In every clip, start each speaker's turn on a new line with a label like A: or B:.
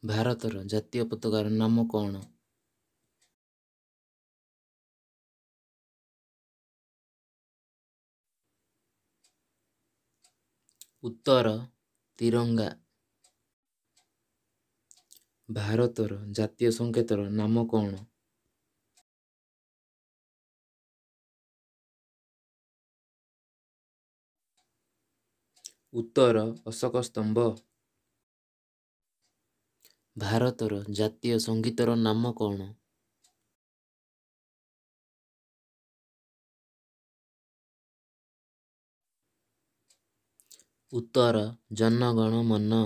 A: ଭାରତର ଜାତୀୟ ପତାକାର ନାମ କ'ଣ? ଉତ୍ତର ତିରଙ୍ଗା। ଭାରତର ଜାତୀୟ ସଂକେତର ନାମ କ'ଣ? ଉତ୍ତର ଅଶୋକ ସ୍ତମ୍ଭ। ଭାରତର ଜାତୀୟ ସଙ୍ଗୀତର ନାମ କ'ଣ? ଉତ୍ତର ଜନ ଗଣ ମନ।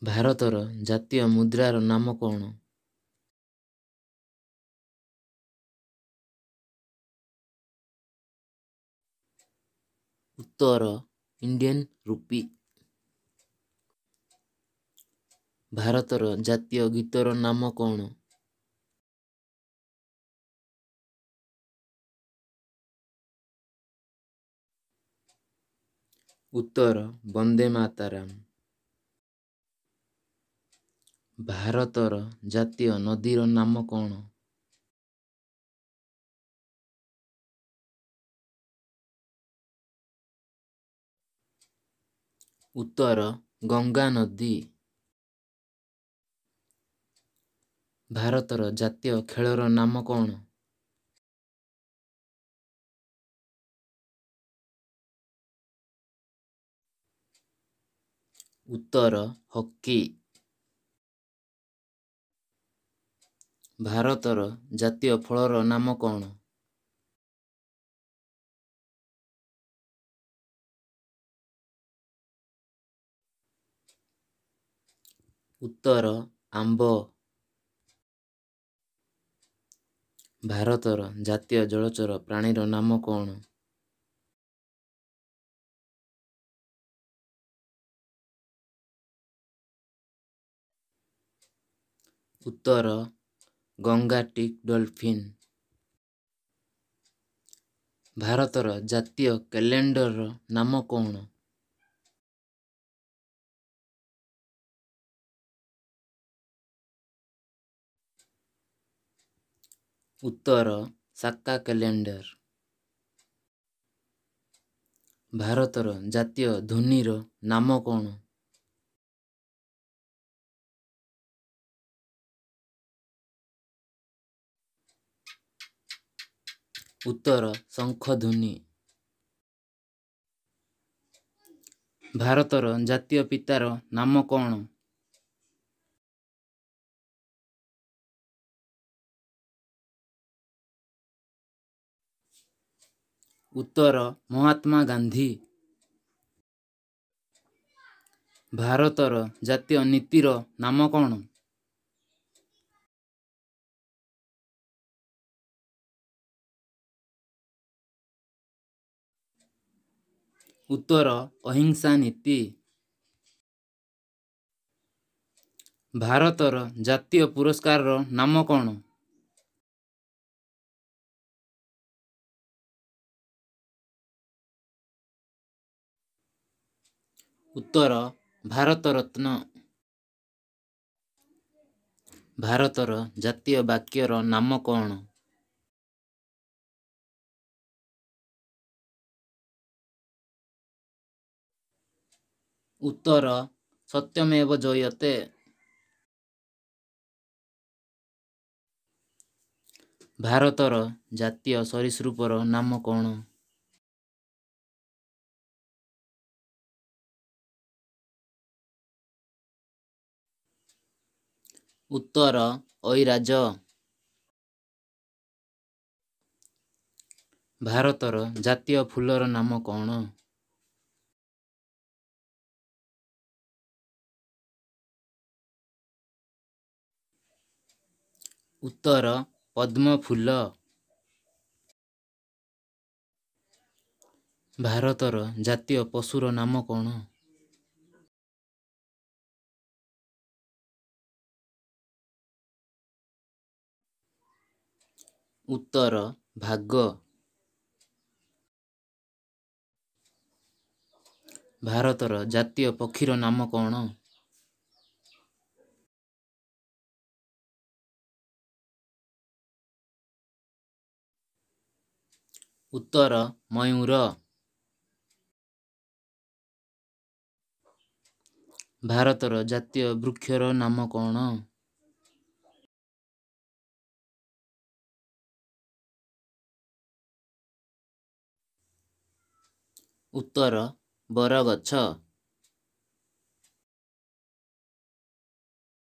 A: ଭାରତର ଜାତୀୟ ମୁଦ୍ରାର ନାମ କ'ଣ? ଉତ୍ତର ଇଣ୍ଡିଆନ୍ ରୂପୀ। ଭାରତର ଜାତୀୟ ଗୀତର ନାମ କ'ଣ? ଉତ୍ତର ବନ୍ଦେ ମାତରମ୍। ଭାରତର ଜାତୀୟ ନଦୀର ନାମ କ'ଣ? ଉତ୍ତର ଗଙ୍ଗା ନଦୀ। ଭାରତର ଜାତୀୟ ଖେଳର ନାମ କ'ଣ? ଉତ୍ତର ହକି। ଭାରତର ଜାତୀୟ ଫଳର ନାମ କ'ଣ? ଉତ୍ତର ଆମ୍ବ। ଭାରତର ଜାତୀୟ ଜଳଚର ପ୍ରାଣୀର ନାମ କ'ଣ? ଉତ୍ତର ଗଙ୍ଗାଟିକ୍ ଡଲଫିନ୍। ଭାରତର ଜାତୀୟ କ୍ୟାଲେଣ୍ଡରର ନାମ କ'ଣ? ଉତ୍ତର ସାକା କ୍ୟାଲେଣ୍ଡର। ଭାରତର ଜାତୀୟ ଧ୍ୱନିର ନାମ କ'ଣ? ଉତ୍ତର ଶଙ୍ଖ ଧ୍ୱନି। ଭାରତର ଜାତୀୟ ପିତାର ନାମ କ'ଣ? ଉତ୍ତର ମହାତ୍ମା ଗାନ୍ଧୀ। ଭାରତର ଜାତୀୟ ନୀତିର ନାମ କ'ଣ? ଉତ୍ତର ଅହିଂସା ନୀତି। ଭାରତର ଜାତୀୟ ପୁରସ୍କାରର ନାମ କ'ଣ? ଉତ୍ତର ଭାରତ ରତ୍ନ। ଭାରତର ଜାତୀୟ ବାକ୍ୟର ନାମ କ'ଣ? ଉତ୍ତର ସତ୍ୟମେବ ଜୟତେ। ଭାରତର ଜାତୀୟ ସରୀସୃପର ନାମ କ'ଣ? ଉତ୍ତର ଐରାଜ। ଭାରତର ଜାତୀୟ ଫୁଲର ନାମ କ'ଣ? ଉତ୍ତର ପଦ୍ମ ଫୁଲ। ଭାରତର ଜାତୀୟ ପଶୁର ନାମ କ'ଣ? ଉତ୍ତର ଭାଗ। ଭାରତର ଜାତୀୟ ପକ୍ଷୀର ନାମ କ'ଣ? ଉତ୍ତର ମୟୂର। ଭାରତର ଜାତୀୟ ବୃକ୍ଷର ନାମ କ'ଣ? ଉତ୍ତର ବରଗଛ।